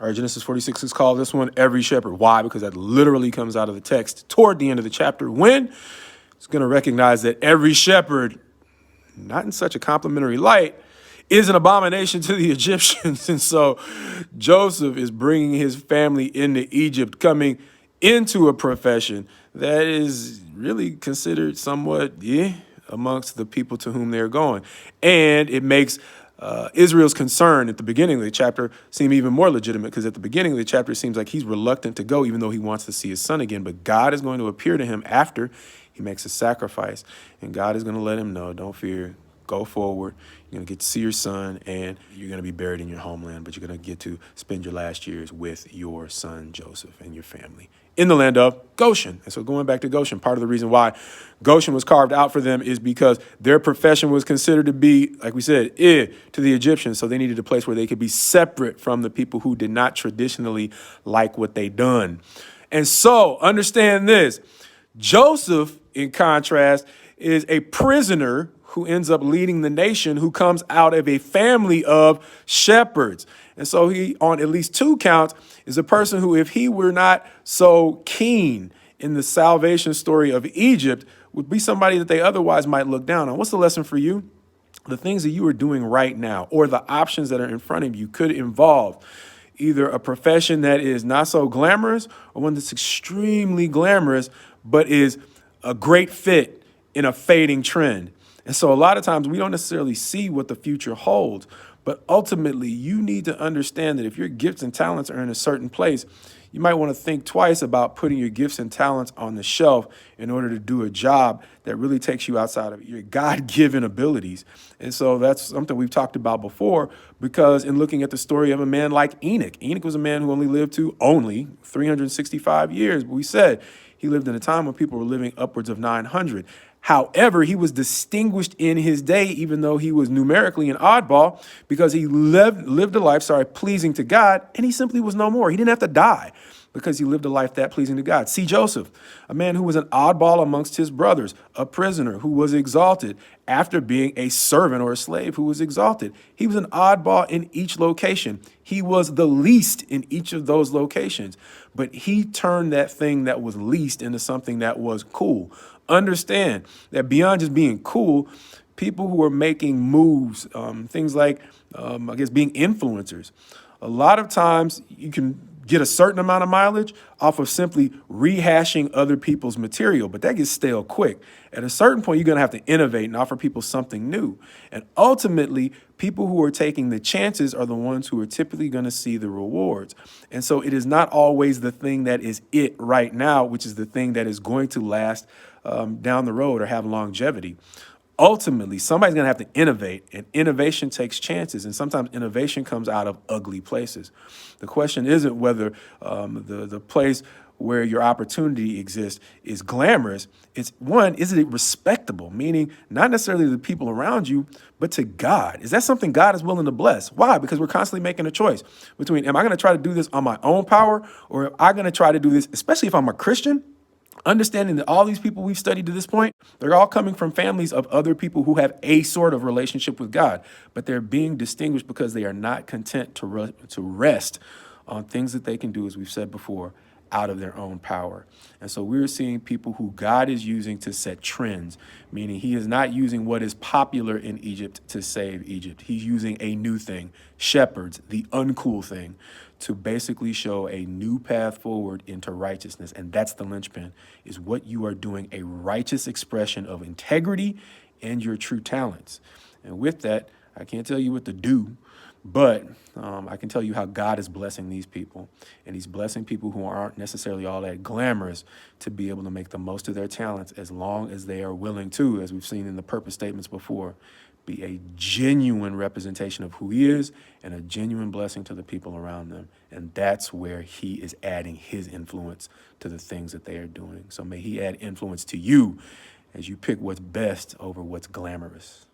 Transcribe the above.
All right, Genesis 46 is called this one Every Shepherd. Why? Because that literally comes out of the text toward the end of the chapter when it's going to recognize that every shepherd, not in such a complimentary light, is an abomination to the Egyptians. And so Joseph is bringing his family into Egypt, coming into a profession that is really considered somewhat amongst the people to whom they're going. And it makes Israel's concern at the beginning of the chapter seem even more legitimate, because at the beginning of the chapter, it seems like he's reluctant to go, even though he wants to see his son again. But God is going to appear to him after he makes a sacrifice, and God is going to let him know, don't fear, go forward. You're going to get to see your son, and you're going to be buried in your homeland, but you're going to get to spend your last years with your son, Joseph, and your family in the land of Goshen. And so going back to Goshen, part of the reason why Goshen was carved out for them is because their profession was considered to be, like we said, to the Egyptians. So they needed a place where they could be separate from the people who did not traditionally like what they done. And so understand this. Joseph, in contrast, is a prisoner who ends up leading the nation, who comes out of a family of shepherds. And so he, on at least two counts, is a person who, if he were not so keen in the salvation story of Egypt, would be somebody that they otherwise might look down on. What's the lesson for you? The things that you are doing right now, or the options that are in front of you, could involve either a profession that is not so glamorous or one that's extremely glamorous, but is a great fit in a fading trend. And so a lot of times we don't necessarily see what the future holds, but ultimately you need to understand that if your gifts and talents are in a certain place, you might want to think twice about putting your gifts and talents on the shelf in order to do a job that really takes you outside of your God-given abilities. And so that's something we've talked about before, because in looking at the story of a man like Enoch, Enoch was a man who only lived to 365 years. But we said he lived in a time when people were living upwards of 900. However, he was distinguished in his day, even though he was numerically an oddball, because he lived a life, pleasing to God, and he simply was no more. He didn't have to die because he lived a life that pleasing to God. See Joseph, a man who was an oddball amongst his brothers, a prisoner who was exalted after being a servant or a slave who was exalted. He was an oddball in each location. He was the least in each of those locations, but he turned that thing that was least into something that was cool. Understand that beyond just being cool, people who are making moves, things like, being influencers, a lot of times you can get a certain amount of mileage off of simply rehashing other people's material, but that gets stale quick. At a certain point, you're going to have to innovate and offer people something new. And ultimately, people who are taking the chances are the ones who are typically going to see the rewards. And so it is not always the thing that is it right now, which is the thing that is going to last down the road or have longevity. Ultimately, somebody's going to have to innovate, and innovation takes chances, and sometimes innovation comes out of ugly places. The question isn't whether the place where your opportunity exists is glamorous. It's one, is it respectable? Meaning not necessarily to the people around you, but to God. Is that something God is willing to bless? Why? Because we're constantly making a choice between, am I going to try to do this on my own power, or am I going to try to do this, especially if I'm a Christian? Understanding that all these people we've studied to this point, they're all coming from families of other people who have a sort of relationship with God, but they're being distinguished because they are not content to rest on things that they can do, as we've said before, out of their own power. And so we're seeing people who God is using to set trends, meaning he is not using what is popular in Egypt to save Egypt. He's using a new thing, shepherds, the uncool thing, to basically show a new path forward into righteousness. And that's the linchpin, is what you are doing, a righteous expression of integrity and your true talents. And with that, I can't tell you what to do, but I can tell you how God is blessing these people. And he's blessing people who aren't necessarily all that glamorous to be able to make the most of their talents, as long as they are willing to, as we've seen in the purpose statements before, be a genuine representation of who he is and a genuine blessing to the people around them. And that's where he is adding his influence to the things that they are doing. So may he add influence to you as you pick what's best over what's glamorous.